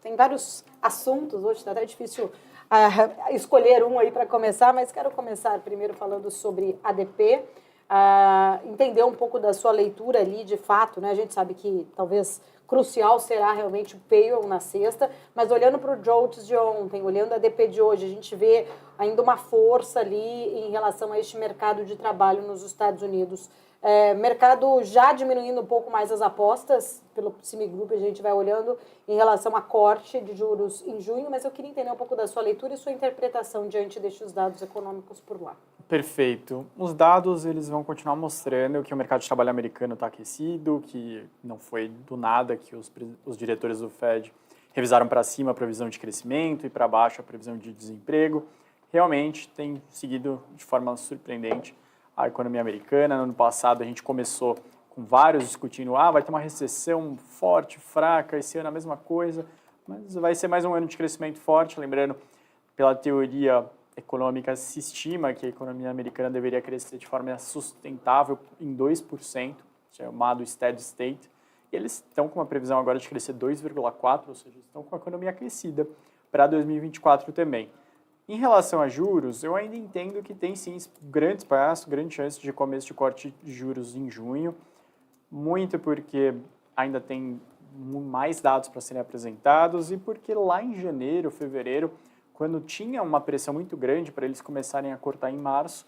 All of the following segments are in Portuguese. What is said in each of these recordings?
tem vários assuntos, hoje está até difícil escolher um aí para começar, mas quero começar primeiro falando sobre ADP, entender um pouco da sua leitura ali, de fato, né? A gente sabe que talvez crucial será realmente o payroll na sexta, mas olhando para o JOLTS de ontem, olhando a ADP de hoje, a gente vê ainda uma força ali em relação a este mercado de trabalho nos Estados Unidos. Mercado já diminuindo um pouco mais as apostas, pelo Citigroup a gente vai olhando em relação a corte de juros em junho, mas eu queria entender um pouco da sua leitura e sua interpretação diante destes dados econômicos por lá. Perfeito. Os dados eles vão continuar mostrando que o mercado de trabalho americano está aquecido, que não foi do nada que os diretores do Fed revisaram para cima a previsão de crescimento e para baixo a previsão de desemprego. Realmente tem seguido de forma surpreendente a economia americana. No ano passado a gente começou com vários discutindo, vai ter uma recessão forte, fraca, esse ano a mesma coisa, mas vai ser mais um ano de crescimento forte, lembrando, pela teoria econômica se estima que a economia americana deveria crescer de forma sustentável em 2%, chamado steady state, e eles estão com uma previsão agora de crescer 2,4%, ou seja, estão com a economia aquecida para 2024 também. Em relação a juros, eu ainda entendo que tem sim grande espaço, grande chance de começo de corte de juros em junho, muito porque ainda tem mais dados para serem apresentados e porque lá em janeiro, fevereiro, quando tinha uma pressão muito grande para eles começarem a cortar em março,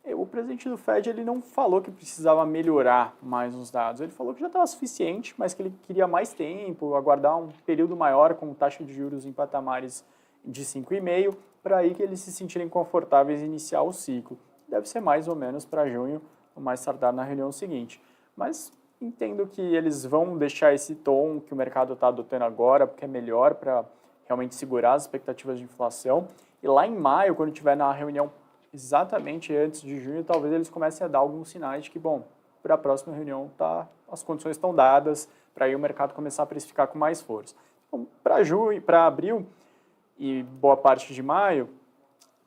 o presidente do Fed ele não falou que precisava melhorar mais os dados, ele falou que já estava suficiente, mas que ele queria mais tempo, aguardar um período maior com taxa de juros em patamares de 5,5%, para aí que eles se sentirem confortáveis em iniciar o ciclo. Deve ser mais ou menos para junho, ou mais tardar na reunião seguinte. Mas entendo que eles vão deixar esse tom que o mercado está adotando agora, porque é melhor para realmente segurar as expectativas de inflação. E lá em maio, quando tiver na reunião exatamente antes de junho, talvez eles comecem a dar alguns sinais de que, para a próxima reunião as condições estão dadas, para aí o mercado começar a precificar com mais força. Então, para abril e boa parte de maio,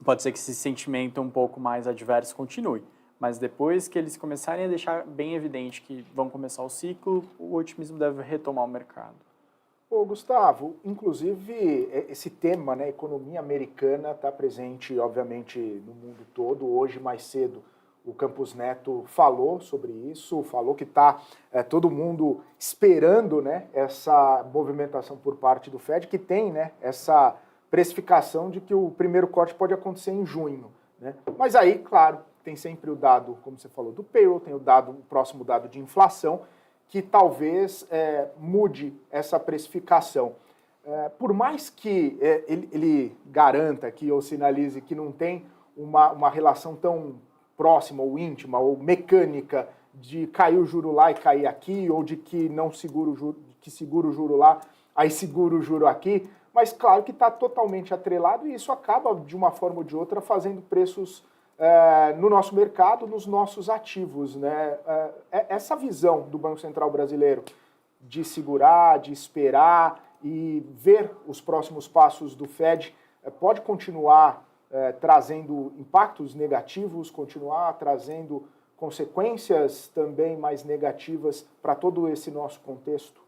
pode ser que esse sentimento um pouco mais adverso continue. Mas depois que eles começarem a deixar bem evidente que vão começar o ciclo, o otimismo deve retomar o mercado. Gustavo, inclusive esse tema, né, economia americana, está presente, obviamente, no mundo todo. Hoje, mais cedo, o Campos Neto falou sobre isso, falou que está todo mundo esperando, né, essa movimentação por parte do Fed, que tem, né, essa precificação de que o primeiro corte pode acontecer em junho, né? Mas aí, claro, tem sempre o dado, como você falou, do payroll, tem o próximo dado de inflação, que talvez mude essa precificação. Por mais que ele garanta aqui ou sinalize que não tem uma relação tão próxima ou íntima ou mecânica de cair o juro lá e cair aqui, ou de que não segura o juro, que segura o juro lá, aí segura o juro aqui, mas claro que está totalmente atrelado e isso acaba, de uma forma ou de outra, fazendo preços no nosso mercado, nos nossos ativos, né? Essa visão do Banco Central brasileiro de segurar, de esperar e ver os próximos passos do Fed pode continuar trazendo impactos negativos, continuar trazendo consequências também mais negativas para todo esse nosso contexto?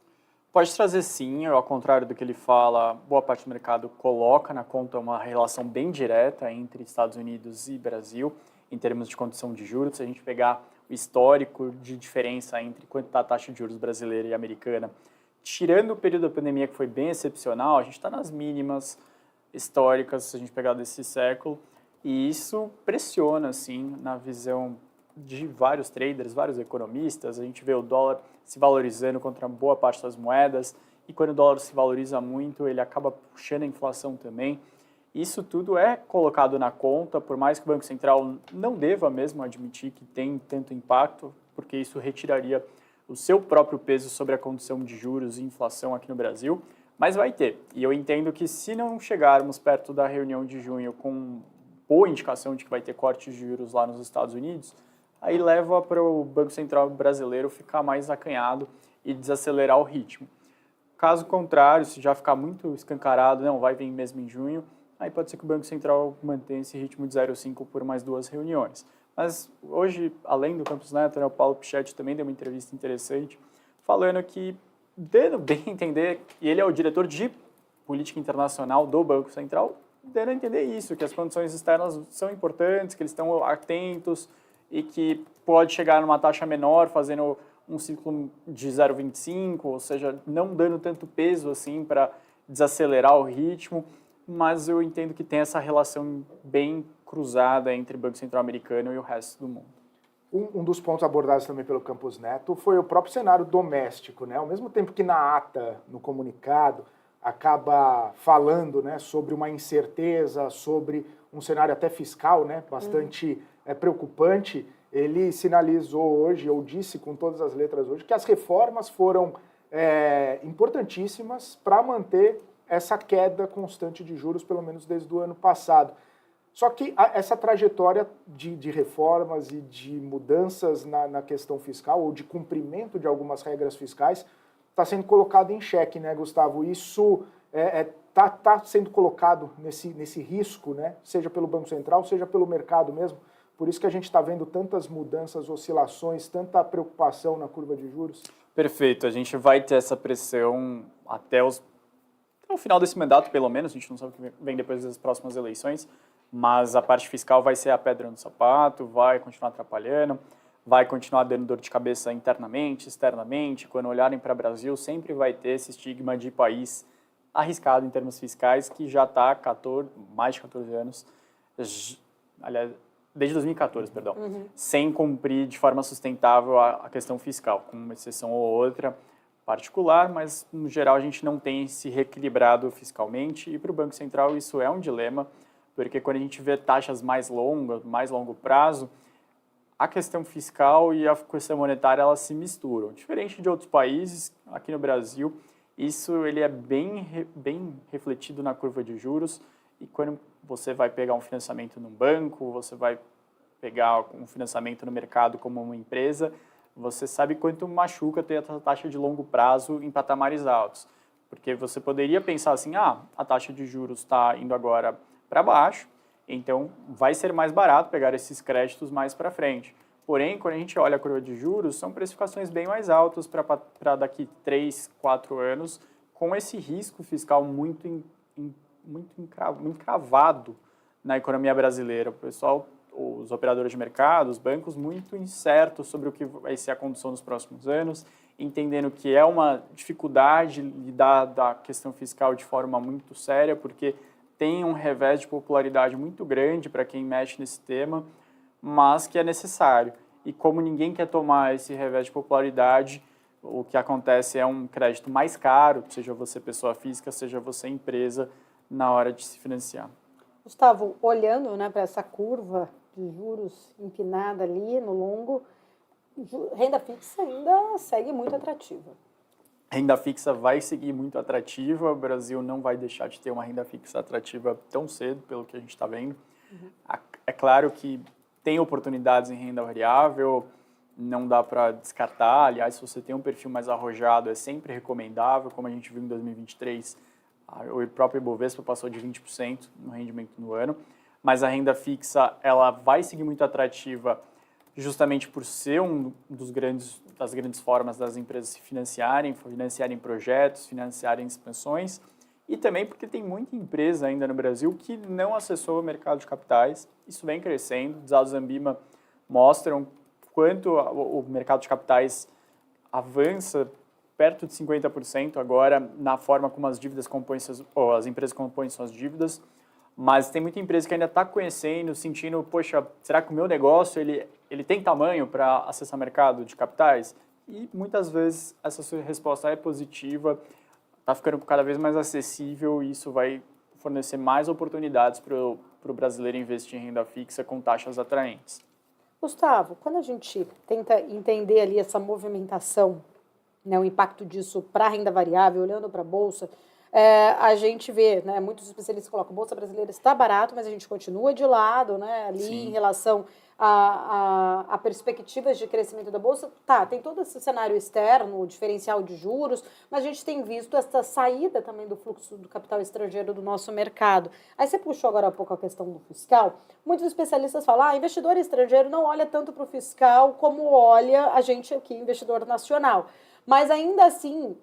Pode trazer sim, ao contrário do que ele fala, boa parte do mercado coloca na conta uma relação bem direta entre Estados Unidos e Brasil, em termos de condição de juros. Se a gente pegar o histórico de diferença entre quanto está a taxa de juros brasileira e americana, tirando o período da pandemia, que foi bem excepcional, a gente está nas mínimas históricas, se a gente pegar desse século, e isso pressiona, assim, na visão de vários traders, vários economistas. A gente vê o dólar se valorizando contra boa parte das moedas, e quando o dólar se valoriza muito, ele acaba puxando a inflação também. Isso tudo é colocado na conta, por mais que o Banco Central não deva mesmo admitir que tem tanto impacto, porque isso retiraria o seu próprio peso sobre a condição de juros e inflação aqui no Brasil, mas vai ter. E eu entendo que se não chegarmos perto da reunião de junho com boa indicação de que vai ter corte de juros lá nos Estados Unidos, aí leva para o Banco Central brasileiro ficar mais acanhado e desacelerar o ritmo. Caso contrário, se já ficar muito escancarado, não vai vir mesmo em junho, aí pode ser que o Banco Central mantenha esse ritmo de 0,5 por mais 2 reuniões. Mas hoje, além do Campos Neto, o Paulo Pichetti também deu uma entrevista interessante, falando que, dando bem a entender, e ele é o diretor de política internacional do Banco Central, dando a entender isso, que as condições externas são importantes, que eles estão atentos e que pode chegar numa taxa menor, fazendo um ciclo de 0,25, ou seja, não dando tanto peso assim para desacelerar o ritmo, mas eu entendo que tem essa relação bem cruzada entre o Banco Central americano e o resto do mundo. Um dos pontos abordados também pelo Campos Neto foi o próprio cenário doméstico, né? Ao mesmo tempo que na ata, no comunicado, acaba falando, né, sobre uma incerteza, sobre um cenário até fiscal, né, bastante preocupante, ele sinalizou hoje, ou disse com todas as letras hoje, que as reformas foram importantíssimas para manter essa queda constante de juros, pelo menos desde o ano passado. Só que essa trajetória de reformas e de mudanças na questão fiscal, ou de cumprimento de algumas regras fiscais, está sendo colocado em xeque, né, Gustavo? Isso está sendo colocado nesse risco, né, seja pelo Banco Central, seja pelo mercado mesmo. Por isso que a gente está vendo tantas mudanças, oscilações, tanta preocupação na curva de juros. Perfeito, a gente vai ter essa pressão até o final desse mandato, pelo menos, a gente não sabe o que vem depois das próximas eleições, mas a parte fiscal vai ser a pedra no sapato, vai continuar atrapalhando, vai continuar dando dor de cabeça internamente, externamente. Quando olharem para o Brasil, sempre vai ter esse estigma de país arriscado em termos fiscais, que já está há mais de 14 anos, aliás, desde 2014, perdão, sem cumprir de forma sustentável a questão fiscal, com uma exceção ou outra particular, mas no geral a gente não tem se reequilibrado fiscalmente, e para o Banco Central isso é um dilema, porque quando a gente vê taxas mais longas, mais longo prazo, a questão fiscal e a questão monetária, elas se misturam. Diferente de outros países, aqui no Brasil, isso ele é bem refletido na curva de juros, e quando você vai pegar um financiamento num banco, você vai pegar um financiamento no mercado como uma empresa, você sabe quanto machuca ter essa taxa de longo prazo em patamares altos. Porque você poderia pensar assim, a taxa de juros está indo agora para baixo, então vai ser mais barato pegar esses créditos mais para frente. Porém, quando a gente olha a curva de juros, são precificações bem mais altas para daqui 3, 4 anos, com esse risco fiscal muito cravado na economia brasileira. O pessoal, os operadores de mercado, os bancos, muito incertos sobre o que vai ser a condução nos próximos anos, entendendo que é uma dificuldade lidar da questão fiscal de forma muito séria, porque tem um revés de popularidade muito grande para quem mexe nesse tema, mas que é necessário. E como ninguém quer tomar esse revés de popularidade, o que acontece é um crédito mais caro, seja você pessoa física, seja você empresa, na hora de se financiar. Gustavo, olhando, né, para essa curva de juros empinada ali no longo, renda fixa ainda segue muito atrativa. Renda fixa vai seguir muito atrativa, o Brasil não vai deixar de ter uma renda fixa atrativa tão cedo, pelo que a gente está vendo. É claro que tem oportunidades em renda variável, não dá para descartar. Aliás, se você tem um perfil mais arrojado, é sempre recomendável, como a gente viu em 2023, o próprio Ibovespa passou de 20% no rendimento no ano, mas a renda fixa ela vai seguir muito atrativa justamente por ser das grandes formas das empresas se financiarem projetos, financiarem expansões, e também porque tem muita empresa ainda no Brasil que não acessou o mercado de capitais. Isso vem crescendo, os dados da Ambima mostram quanto o mercado de capitais avança perto de 50% agora na forma como as empresas compõem suas dívidas, mas tem muita empresa que ainda está conhecendo, sentindo, poxa, será que o meu negócio ele tem tamanho para acessar mercado de capitais? E muitas vezes essa sua resposta é positiva, está ficando cada vez mais acessível, e isso vai fornecer mais oportunidades para o brasileiro investir em renda fixa com taxas atraentes. Gustavo, quando a gente tenta entender ali essa movimentação, né, o impacto disso para a renda variável, olhando para a Bolsa, a gente vê, né, muitos especialistas colocam a Bolsa brasileira está barato, mas a gente continua de lado, né, ali Sim. em relação a perspectivas de crescimento da Bolsa. Tá, tem todo esse cenário externo, o diferencial de juros, mas a gente tem visto essa saída também do fluxo do capital estrangeiro do nosso mercado. Aí você puxou agora há pouco a questão do fiscal. Muitos especialistas falam, investidor estrangeiro não olha tanto para o fiscal como olha a gente aqui, investidor nacional. Mas ainda assim,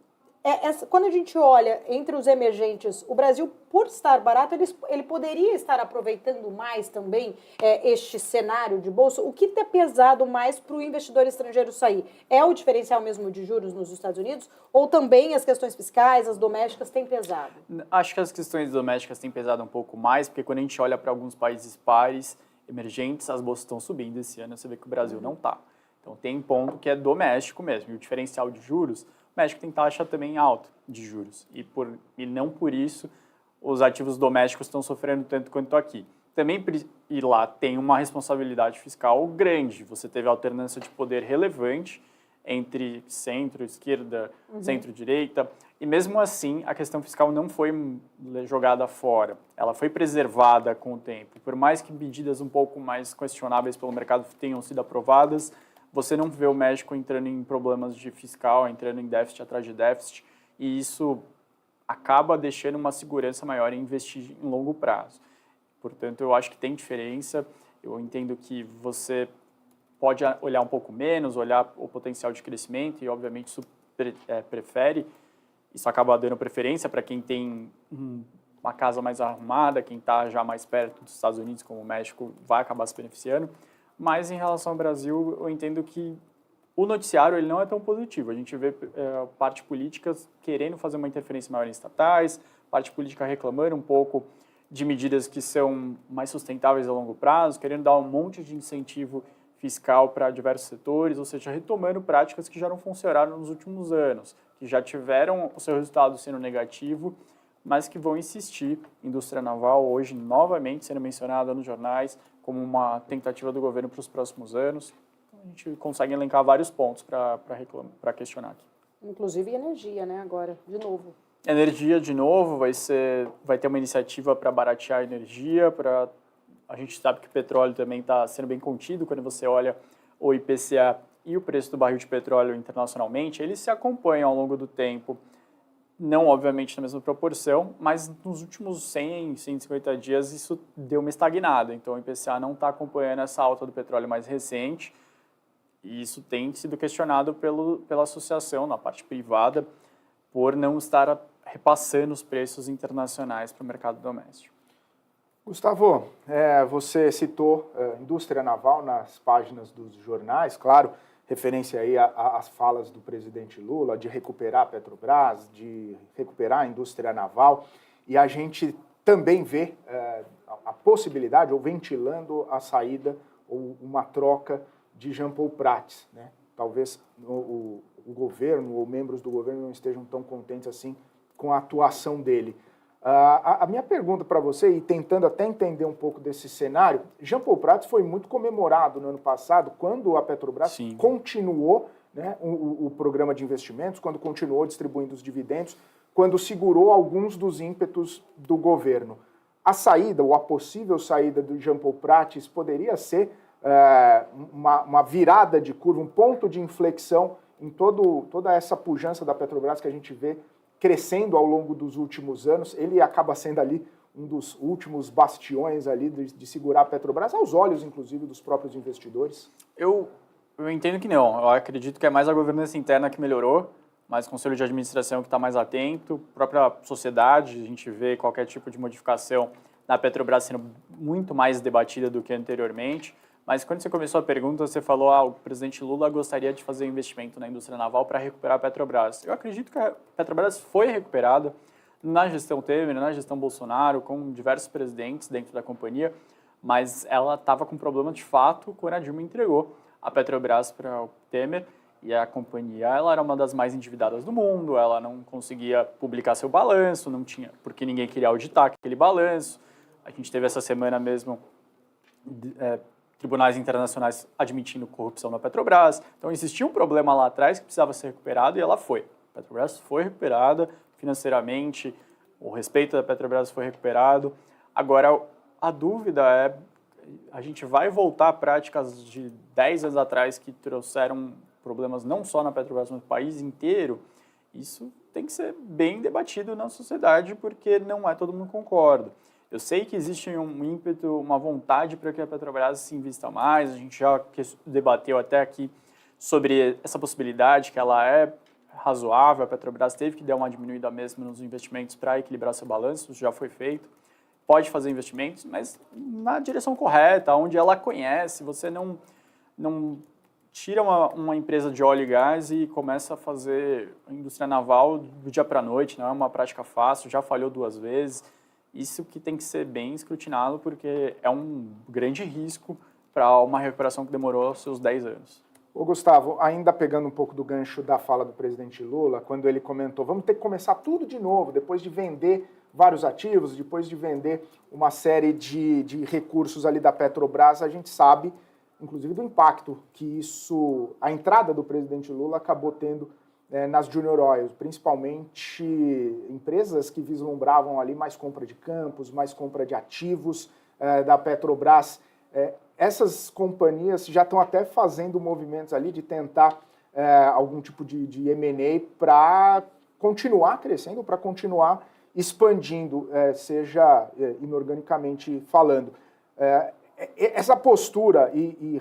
Quando a gente olha entre os emergentes, o Brasil, por estar barato, ele poderia estar aproveitando mais também este cenário de bolsa. O que tem pesado mais para o investidor estrangeiro sair? É o diferencial mesmo de juros nos Estados Unidos? Ou também as questões fiscais, as domésticas, têm pesado? Acho que as questões domésticas têm pesado um pouco mais, porque quando a gente olha para alguns países pares, emergentes, as bolsas estão subindo esse ano, você vê que o Brasil não está. Então tem ponto que é doméstico mesmo, e o diferencial de juros, o México tem taxa também alta de juros, e não por isso os ativos domésticos estão sofrendo tanto quanto aqui. Também, e lá tem uma responsabilidade fiscal grande, você teve alternância de poder relevante entre centro, esquerda, centro-direita, e mesmo assim a questão fiscal não foi jogada fora, ela foi preservada com o tempo. Por mais que medidas um pouco mais questionáveis pelo mercado tenham sido aprovadas, você não vê o México entrando em problemas de fiscal, entrando em déficit atrás de déficit, e isso acaba deixando uma segurança maior em investir em longo prazo. Portanto, eu acho que tem diferença, eu entendo que você pode olhar um pouco menos, olhar o potencial de crescimento, e obviamente isso prefere, isso acaba dando preferência para quem tem uma casa mais arrumada, quem está já mais perto dos Estados Unidos, como o México, vai acabar se beneficiando. Mas em relação ao Brasil, eu entendo que o noticiário ele não é tão positivo. A gente vê parte política querendo fazer uma interferência maior em estatais, parte política reclamando um pouco de medidas que são mais sustentáveis a longo prazo, querendo dar um monte de incentivo fiscal para diversos setores, ou seja, retomando práticas que já não funcionaram nos últimos anos, que já tiveram o seu resultado sendo negativo, mas que vão insistir. Indústria naval hoje novamente sendo mencionada nos jornais como uma tentativa do governo para os próximos anos. Então, a gente consegue elencar vários pontos para questionar aqui. Inclusive energia, né, agora, de novo. Energia, de novo, vai ter uma iniciativa para baratear a energia, a gente sabe que o petróleo também está sendo bem contido, quando você olha o IPCA e o preço do barril de petróleo internacionalmente, eles se acompanham ao longo do tempo, não obviamente na mesma proporção, mas nos últimos 100, 150 dias isso deu uma estagnada, então o IPCA não está acompanhando essa alta do petróleo mais recente, e isso tem sido questionado pela associação, na parte privada, por não estar repassando os preços internacionais para o mercado doméstico. Gustavo, você citou indústria naval nas páginas dos jornais, claro, referência aí às falas do presidente Lula de recuperar a Petrobras, de recuperar a indústria naval, e a gente também vê a possibilidade, ou ventilando a saída, ou uma troca de Jean Paul Prats, né? Talvez o governo ou membros do governo não estejam tão contentes assim com a atuação dele. A minha pergunta para você, e tentando até entender um pouco desse cenário, Jean Paul Prats foi muito comemorado no ano passado, quando a Petrobras continuou, né, o programa de investimentos, quando continuou distribuindo os dividendos, quando segurou alguns dos ímpetos do governo. A saída, ou a possível saída do Jean Paul Prats poderia ser uma virada de curva, um ponto de inflexão em toda essa pujança da Petrobras que a gente vê crescendo ao longo dos últimos anos. Ele acaba sendo ali um dos últimos bastiões ali de segurar a Petrobras, aos olhos, inclusive, dos próprios investidores? Eu entendo que não. Eu acredito que é mais a governança interna que melhorou, mais o conselho de administração que está mais atento, a própria sociedade, a gente vê qualquer tipo de modificação na Petrobras sendo muito mais debatida do que anteriormente. Mas quando você começou a pergunta, você falou o presidente Lula gostaria de fazer investimento na indústria naval para recuperar a Petrobras. Eu acredito que a Petrobras foi recuperada na gestão Temer, na gestão Bolsonaro, com diversos presidentes dentro da companhia, mas ela estava com problema de fato quando a Dilma entregou a Petrobras para o Temer, e a companhia ela era uma das mais endividadas do mundo, ela não conseguia publicar seu balanço, não tinha, porque ninguém queria auditar aquele balanço. A gente teve essa semana mesmo tribunais internacionais admitindo corrupção na Petrobras. Então, existia um problema lá atrás que precisava ser recuperado e ela foi. A Petrobras foi recuperada financeiramente, o respeito da Petrobras foi recuperado. Agora, a dúvida é, a gente vai voltar a práticas de 10 anos atrás que trouxeram problemas não só na Petrobras, mas no país inteiro? Isso tem que ser bem debatido na sociedade, porque não todo mundo concorda. Eu sei que existe um ímpeto, uma vontade para que a Petrobras se invista mais, a gente já debateu até aqui sobre essa possibilidade, que ela é razoável, a Petrobras teve que dar uma diminuída mesmo nos investimentos para equilibrar seu balanço, isso já foi feito. Pode fazer investimentos, mas na direção correta, onde ela conhece. Você não tira uma empresa de óleo e gás e começa a fazer indústria naval do dia para a noite, não é uma prática fácil, já falhou 2 vezes. Isso que tem que ser bem escrutinado, porque é um grande risco para uma recuperação que demorou seus 10 anos. Ô Gustavo, ainda pegando um pouco do gancho da fala do presidente Lula, quando ele comentou, vamos ter que começar tudo de novo, depois de vender vários ativos, depois de vender uma série de recursos ali da Petrobras, a gente sabe, inclusive, do impacto que isso, a entrada do presidente Lula acabou tendo nas Junior Oils, principalmente empresas que vislumbravam ali mais compra de campos, mais compra de ativos da Petrobras. Essas companhias já estão até fazendo movimentos ali de tentar algum tipo de M&A para continuar crescendo, para continuar expandindo, seja inorganicamente falando. Essa postura e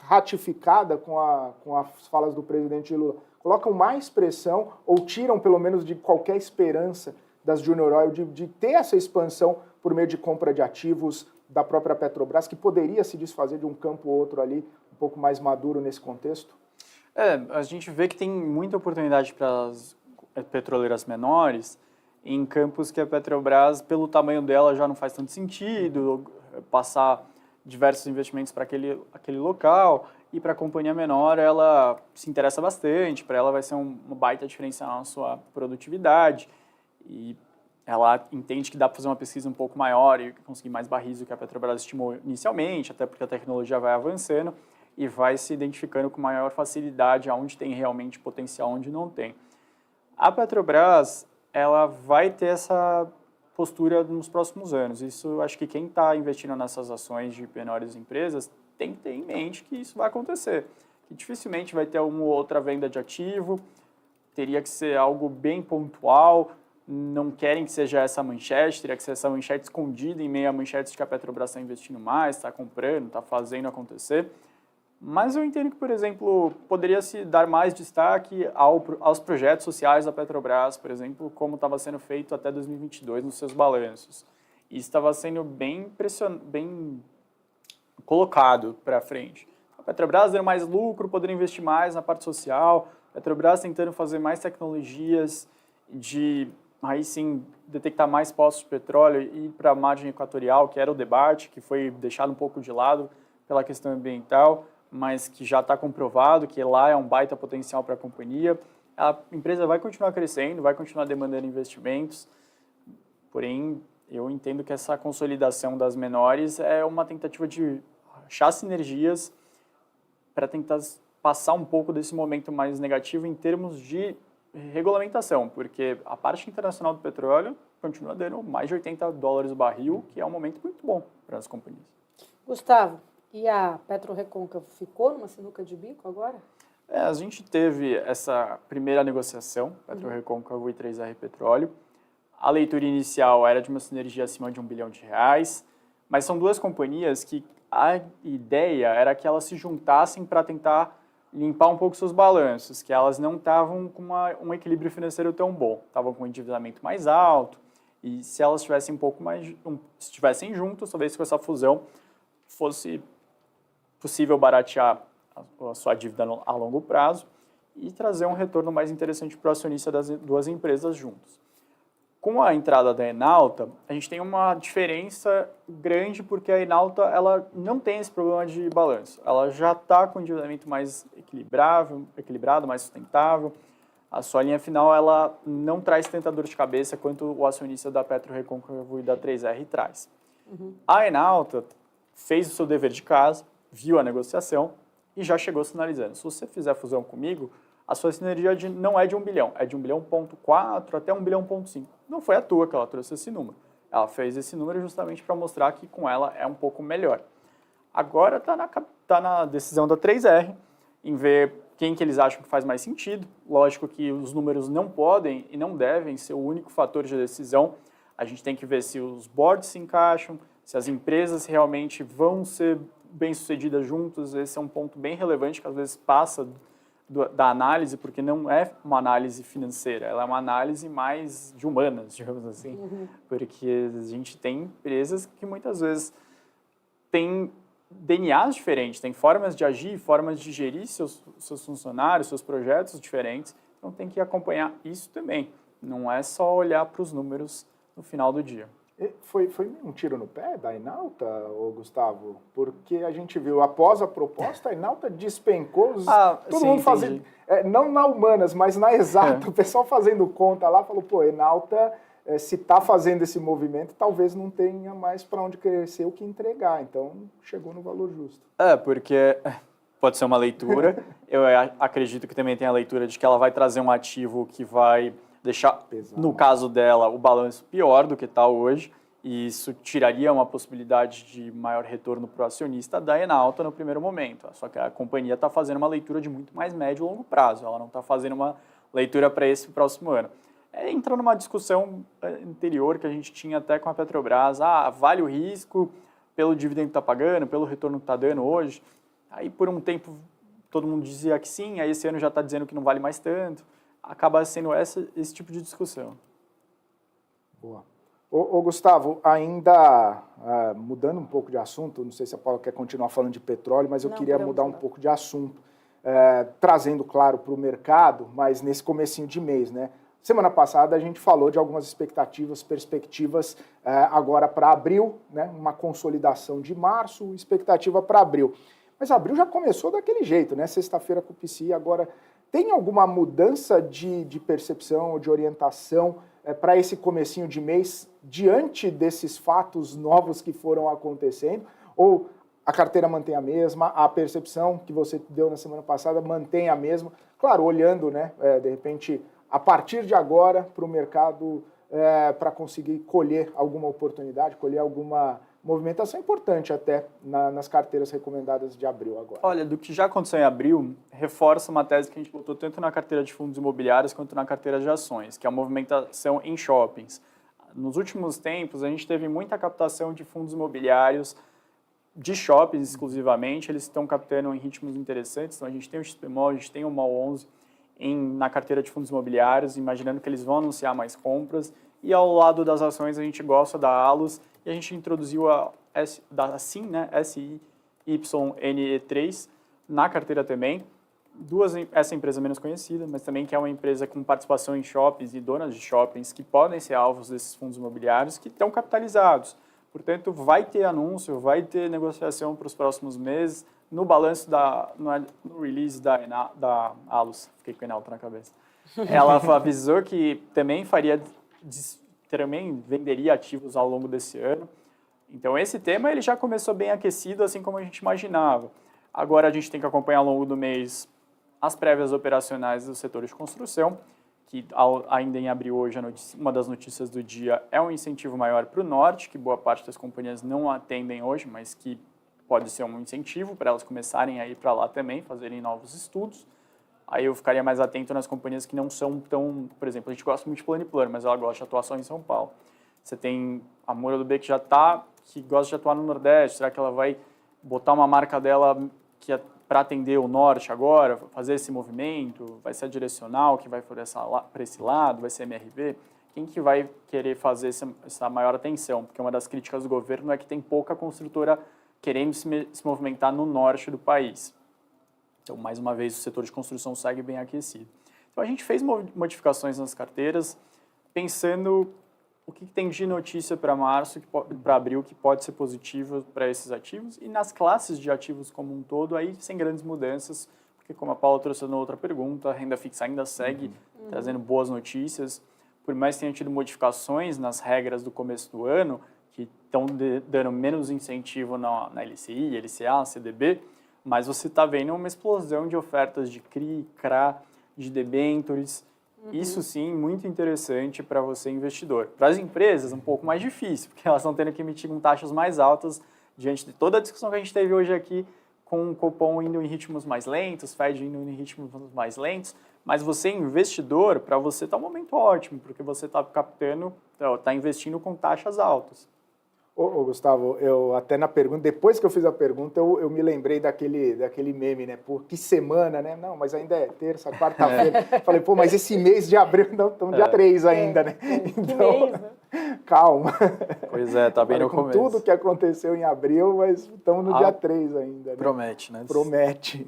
ratificada com as falas do presidente Lula colocam mais pressão ou tiram pelo menos de qualquer esperança das Junior Oil de ter essa expansão por meio de compra de ativos da própria Petrobras, que poderia se desfazer de um campo ou outro ali, um pouco mais maduro nesse contexto? A gente vê que tem muita oportunidade para as petroleiras menores em campos que a Petrobras, pelo tamanho dela, já não faz tanto sentido passar diversos investimentos para aquele local, e para a companhia menor ela se interessa bastante, para ela vai ser uma baita diferença na sua produtividade, e ela entende que dá para fazer uma pesquisa um pouco maior e conseguir mais barris do que a Petrobras estimou inicialmente, até porque a tecnologia vai avançando e vai se identificando com maior facilidade aonde tem realmente potencial, onde não tem. A Petrobras, ela vai ter essa postura nos próximos anos. Isso, acho que quem está investindo nessas ações de menores empresas tem que ter em mente que isso vai acontecer. Que dificilmente vai ter uma ou outra venda de ativo, teria que ser algo bem pontual, não querem que seja essa manchete, teria que ser essa manchete escondida em meio a manchetes de que a Petrobras está investindo mais, está comprando, está fazendo acontecer. Mas eu entendo que, por exemplo, poderia se dar mais destaque aos projetos sociais da Petrobras, por exemplo, como estava sendo feito até 2022 nos seus balanços. E estava sendo bem colocado para frente. A Petrobras dando mais lucro, poderia investir mais na parte social, a Petrobras tentando fazer mais tecnologias de, aí sim, detectar mais poços de petróleo e ir para a margem equatorial, que era o debate, que foi deixado um pouco de lado pela questão ambiental, mas que já está comprovado que lá é um baita potencial para a companhia. A empresa vai continuar crescendo, vai continuar demandando investimentos, porém, eu entendo que essa consolidação das menores é uma tentativa de achar sinergias para tentar passar um pouco desse momento mais negativo em termos de regulamentação, porque a parte internacional do petróleo continua dando mais de $80 o barril, que é um momento muito bom para as companhias. Gustavo, e a PetroRecôncavo ficou numa sinuca de bico agora? A gente teve essa primeira negociação, PetroRecôncavo e 3R Petróleo. A leitura inicial era de uma sinergia acima de R$1 bilhão, mas são duas companhias que a ideia era que elas se juntassem para tentar limpar um pouco seus balanços, que elas não estavam com um equilíbrio financeiro tão bom, estavam com um endividamento mais alto, e se elas tivessem estivessem juntos, talvez com essa fusão fosse possível baratear a sua dívida a longo prazo e trazer um retorno mais interessante para o acionista das duas empresas juntos. Com a entrada da Enalta, a gente tem uma diferença grande porque a Enalta ela não tem esse problema de balanço. Ela já está com um endividamento mais equilibrado, mais sustentável. A sua linha final ela não traz tanta dor de cabeça quanto o acionista da PetroRecôncavo e da 3R traz. A Enalta fez o seu dever de casa, viu a negociação e já chegou sinalizando. Se você fizer fusão comigo, a sua sinergia não é de 1 bilhão, é de 1,4 bilhão até 1,5 bilhão. Não foi à toa que ela trouxe esse número. Ela fez esse número justamente para mostrar que com ela é um pouco melhor. Agora está na decisão da 3R em ver quem que eles acham que faz mais sentido. Lógico que os números não podem e não devem ser o único fator de decisão. A gente tem que ver se os boards se encaixam, se as empresas realmente vão ser bem-sucedidas juntos. Esse é um ponto bem relevante que às vezes passa da análise, porque não é uma análise financeira, ela é uma análise mais de humanas, digamos assim, porque a gente tem empresas que muitas vezes têm DNAs diferentes, têm formas de agir, formas de gerir seus funcionários, seus projetos diferentes, então tem que acompanhar isso também, não é só olhar para os números no final do dia. Foi um tiro no pé da Enauta, Gustavo? Porque a gente viu, após a proposta, a Enauta despencou, todo sim, mundo fazendo, não na Humanas, mas na Exata, o pessoal fazendo conta lá, falou, pô, Enauta, se está fazendo esse movimento, talvez não tenha mais para onde crescer o que entregar, então chegou no valor justo. Porque pode ser uma leitura, eu acredito que também tem a leitura de que ela vai trazer um ativo que vai deixar, pesado, no caso dela, o balanço pior do que está hoje, e isso tiraria uma possibilidade de maior retorno para o acionista da Enauta no primeiro momento. Só que a companhia está fazendo uma leitura de muito mais médio e longo prazo, ela não está fazendo uma leitura para esse próximo ano. Entra numa discussão anterior que a gente tinha até com a Petrobras, vale o risco pelo dividendo que está pagando, pelo retorno que está dando hoje? Aí por um tempo todo mundo dizia que sim, aí esse ano já está dizendo que não vale mais tanto. Acaba sendo esse tipo de discussão. Boa. Ô Gustavo, ainda mudando um pouco de assunto, não sei se a Paula quer continuar falando de petróleo, mas eu queria mudar um pouco de assunto, trazendo, claro, para o mercado, mas nesse comecinho de mês, né? Semana passada a gente falou de algumas expectativas, perspectivas agora para abril, né? Uma consolidação de março, expectativa para abril. Mas abril já começou daquele jeito, né? Sexta-feira com o PCI, agora... Tem alguma mudança de percepção ou de orientação para esse comecinho de mês diante desses fatos novos que foram acontecendo? Ou a carteira mantém a mesma, a percepção que você deu na semana passada mantém a mesma? Claro, olhando, né, de repente, a partir de agora para o mercado para conseguir colher alguma oportunidade, colher alguma movimentação importante até nas carteiras recomendadas de abril agora. Olha, do que já aconteceu em abril, reforça uma tese que a gente botou tanto na carteira de fundos imobiliários quanto na carteira de ações, que é a movimentação em shoppings. Nos últimos tempos, a gente teve muita captação de fundos imobiliários de shoppings exclusivamente, eles estão captando em ritmos interessantes, então a gente tem o XPMOL, a gente tem o MOL11 na carteira de fundos imobiliários, imaginando que eles vão anunciar mais compras, e ao lado das ações a gente gosta da Allos, e a gente introduziu da SIM, né, SIYNE3, na carteira também. Essa empresa menos conhecida, mas também que é uma empresa com participação em shoppings e donas de shoppings que podem ser alvos desses fundos imobiliários que estão capitalizados. Portanto, vai ter anúncio, vai ter negociação para os próximos meses. No balanço, no release da Allos, fiquei com o Enauta na cabeça, ela avisou que também venderia ativos ao longo desse ano. Então, esse tema ele já começou bem aquecido, assim como a gente imaginava. Agora, a gente tem que acompanhar ao longo do mês as prévias operacionais do setor de construção, que ainda em abril hoje, uma das notícias do dia é um incentivo maior para o norte, que boa parte das companhias não atendem hoje, mas que pode ser um incentivo para elas começarem a ir para lá também, fazerem novos estudos. Aí eu ficaria mais atento nas companhias que não são tão... Por exemplo, a gente gosta muito de Plano & Plano, mas ela gosta de atuação em São Paulo. Você tem a Moura do B que que gosta de atuar no Nordeste. Será que ela vai botar uma marca dela para atender o Norte agora, fazer esse movimento? Vai ser a Direcional que vai para esse lado? Vai ser a MRV? Quem que vai querer fazer essa maior atenção? Porque uma das críticas do governo é que tem pouca construtora querendo se movimentar no Norte do país. Então, mais uma vez, o setor de construção segue bem aquecido. Então, a gente fez modificações nas carteiras, pensando o que tem de notícia para março, para abril, que pode ser positivo para esses ativos, e nas classes de ativos como um todo, aí sem grandes mudanças, porque como a Paula trouxe na outra pergunta, a renda fixa ainda segue trazendo boas notícias, por mais que tenha tido modificações nas regras do começo do ano, que estão dando menos incentivo na LCI, LCA, CDB, mas você está vendo uma explosão de ofertas de CRI, CRA, de debêntures. Isso sim, muito interessante para você investidor. Para as empresas, um pouco mais difícil, porque elas estão tendo que emitir com taxas mais altas diante de toda a discussão que a gente teve hoje aqui, com o Copom indo em ritmos mais lentos, Fed indo em ritmos mais lentos. Mas você, investidor, para você está um momento ótimo, porque você está investindo com taxas altas. Ô, Gustavo, eu até na pergunta, depois que eu fiz a pergunta, eu me lembrei daquele meme, né? Pô, que semana, né? Não, mas ainda é terça, quarta-feira. Falei, pô, mas esse mês de abril, não, estamos dia 3 ainda, né? Que Então, mês, né? calma. Pois é, tá bem no Com começo. tudo que aconteceu em abril, mas estamos no dia 3 ainda, né? Promete, né? Promete.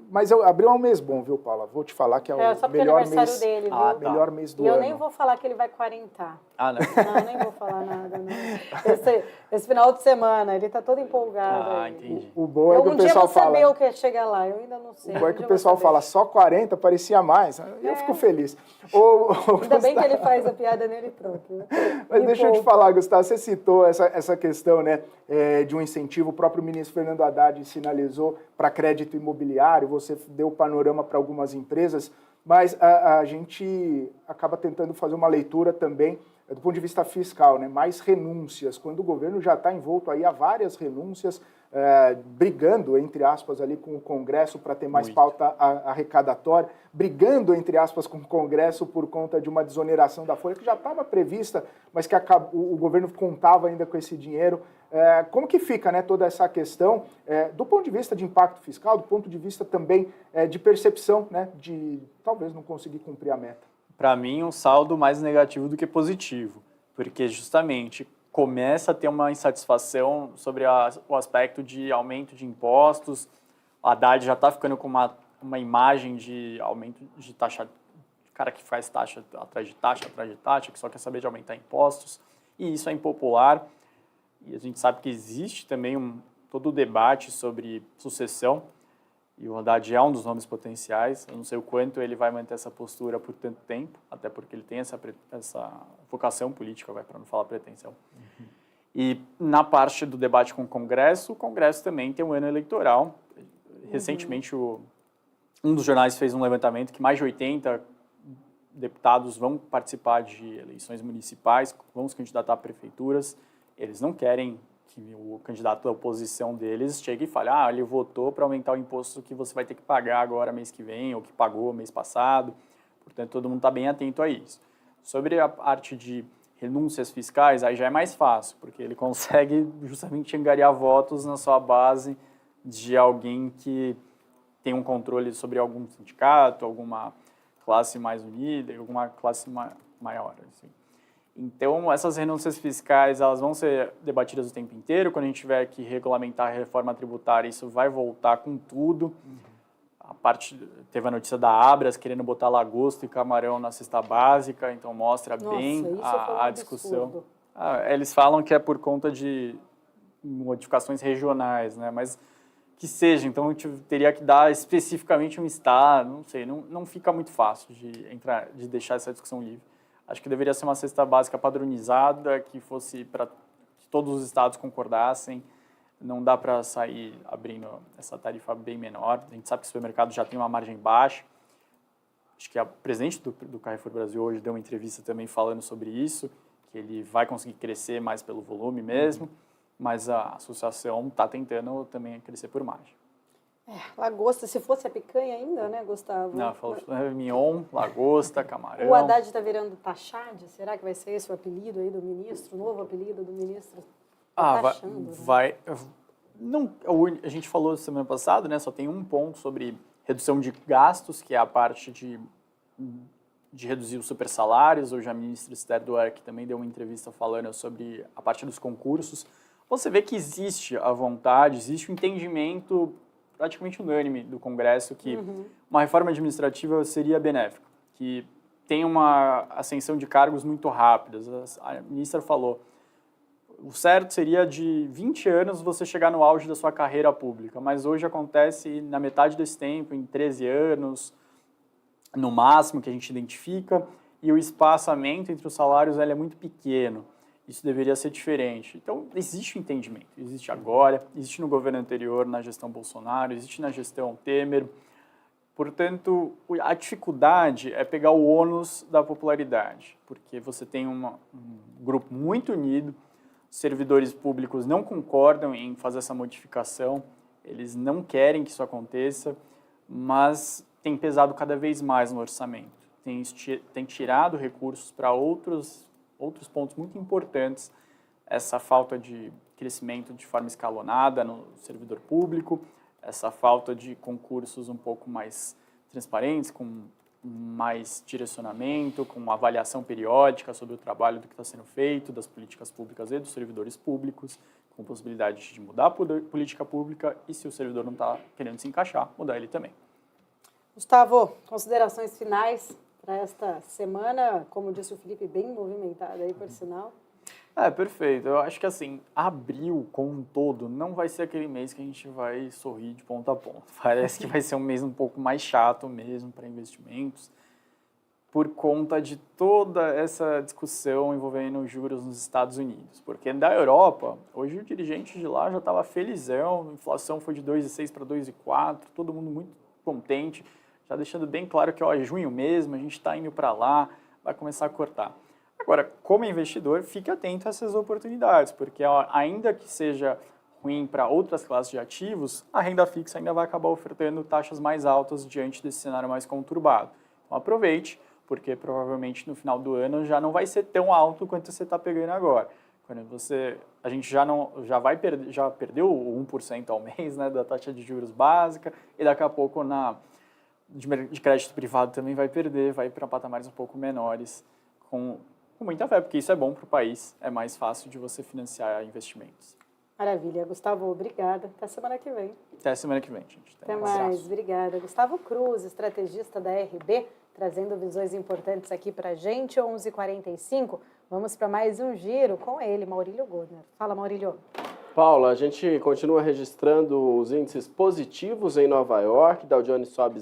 Mas abril é um mês bom, viu, Paula? Vou te falar que é o Só porque é melhor aniversário mês, dele, viu? Ah, tá. melhor mês do E eu ano. nem vou falar que ele vai quarentar. Ah, não. Não, nem vou falar nada, não. Esse final de semana, ele tá todo empolgado Ah, aí. entendi. O bom é que Um o dia eu pessoal vou saber fala. o que é chegar lá, eu ainda não sei. O bom é Um que dia o eu vou pessoal saber. fala só 40, parecia mais. Eu fico feliz. Ainda bem que ele faz a piada nele próprio. Mas deixa eu te falar, Gustavo, você citou essa questão, né, de um incentivo. O próprio ministro Fernando Haddad sinalizou para crédito imobiliário, você deu panorama para algumas empresas, mas a gente acaba tentando fazer uma leitura também do ponto de vista fiscal, né, mais renúncias, quando o governo já está envolto aí a várias renúncias, brigando, entre aspas, ali com o Congresso para ter mais pauta arrecadatória, brigando, entre aspas, com o Congresso por conta de uma desoneração da folha que já estava prevista, mas que o governo contava ainda com esse dinheiro. Como que fica, né, toda essa questão do ponto de vista de impacto fiscal, do ponto de vista também de percepção, né, de talvez não conseguir cumprir a meta? Para mim, um saldo mais negativo do que positivo, porque justamente começa a ter uma insatisfação sobre o aspecto de aumento de impostos. O Haddad já está ficando com uma imagem de aumento de taxa, cara que faz taxa atrás de taxa, que só quer saber de aumentar impostos, e isso é impopular. E a gente sabe que existe também todo o debate sobre sucessão, e o Haddad é um dos nomes potenciais. Eu não sei o quanto ele vai manter essa postura por tanto tempo, até porque ele tem essa vocação política, para não falar pretensão. Uhum. E na parte do debate com o Congresso também tem um ano eleitoral. Recentemente, um dos jornais fez um levantamento que mais de 80 deputados vão participar de eleições municipais, vão se candidatar a prefeituras. Eles não querem que o candidato da oposição deles chegue e fale, ele votou para aumentar o imposto que você vai ter que pagar agora mês que vem, ou que pagou mês passado. Portanto, todo mundo está bem atento a isso. Sobre a parte de renúncias fiscais, aí já é mais fácil, porque ele consegue justamente angariar votos na sua base de alguém que tem um controle sobre algum sindicato, alguma classe mais unida, alguma classe maior, assim. Então, essas renúncias fiscais, elas vão ser debatidas o tempo inteiro. Quando a gente tiver que regulamentar a reforma tributária, isso vai voltar com tudo. Teve a notícia da Abras querendo botar lagosta e camarão na cesta básica, então mostra bem a discussão. Eles falam que é por conta de modificações regionais, né? Mas que seja, então teria que dar especificamente um estado, não sei, não fica muito fácil de deixar essa discussão livre. Acho que deveria ser uma cesta básica padronizada, que fosse para que todos os estados concordassem. Não dá para sair abrindo essa tarifa bem menor. A gente sabe que o supermercado já tem uma margem baixa. Acho que a presidente do Carrefour Brasil hoje deu uma entrevista também falando sobre isso, que ele vai conseguir crescer mais pelo volume mesmo, mas a associação está tentando também crescer por margem. Lagosta, se fosse a picanha ainda, né, Gustavo? Não, falou mignon, lagosta, camarão. O Haddad está virando Taxad? Será que vai ser esse o apelido aí do ministro, o novo apelido do ministro? Não, a gente falou semana passada, né, só tem um ponto sobre redução de gastos, que é a parte de reduzir os supersalários. Hoje a ministra Esther Duerck também deu uma entrevista falando sobre a parte dos concursos. Você vê que existe a vontade, existe o entendimento praticamente unânime do Congresso que uma reforma administrativa seria benéfica, que tem uma ascensão de cargos muito rápidas. A ministra falou, o certo seria de 20 anos você chegar no auge da sua carreira pública, mas hoje acontece na metade desse tempo, em 13 anos, no máximo que a gente identifica, e o espaçamento entre os salários é muito pequeno. Isso deveria ser diferente. Então, existe o entendimento. Existe agora, existe no governo anterior, na gestão Bolsonaro, existe na gestão Temer. Portanto, a dificuldade é pegar o ônus da popularidade, porque você tem um grupo muito unido, os servidores públicos não concordam em fazer essa modificação, eles não querem que isso aconteça, mas tem pesado cada vez mais no orçamento. Tem tirado recursos para outros pontos muito importantes essa falta de crescimento de forma escalonada no servidor público, essa falta de concursos um pouco mais transparentes, com mais direcionamento, com uma avaliação periódica sobre o trabalho do que está sendo feito, das políticas públicas e dos servidores públicos, com possibilidade de mudar a política pública e, se o servidor não está querendo se encaixar, mudar ele também. Gustavo, considerações finais para esta semana, como disse o Felipe, bem movimentada aí, por sinal. Perfeito. Eu acho que, assim, abril como um todo não vai ser aquele mês que a gente vai sorrir de ponta a ponta. Parece que vai ser um mês um pouco mais chato mesmo para investimentos, por conta de toda essa discussão envolvendo juros nos Estados Unidos. Porque da Europa, hoje o dirigente de lá já estava felizão, a inflação foi de 2,6 para 2,4, todo mundo muito contente, já deixando bem claro que, é junho mesmo, a gente está indo para lá, vai começar a cortar. Agora, como investidor, fique atento a essas oportunidades, porque ainda que seja ruim para outras classes de ativos, a renda fixa ainda vai acabar ofertando taxas mais altas diante desse cenário mais conturbado. Então aproveite, porque provavelmente no final do ano já não vai ser tão alto quanto você está pegando agora. Quando a gente já perdeu o 1% ao mês, né, da taxa de juros básica, e daqui a pouco de crédito privado também vai perder, vai para patamares um pouco menores, com muita fé, porque isso é bom para o país, é mais fácil de você financiar investimentos. Maravilha. Gustavo, obrigada. Até semana que vem. Até semana que vem, gente. Até mais. Obrigada. Gustavo Cruz, estrategista da RB, trazendo visões importantes aqui para a gente. 11h45. Vamos para mais um giro com ele, Maurílio Godner. Fala, Maurílio. Paula, a gente continua registrando os índices positivos em Nova York. Dow Jones sobe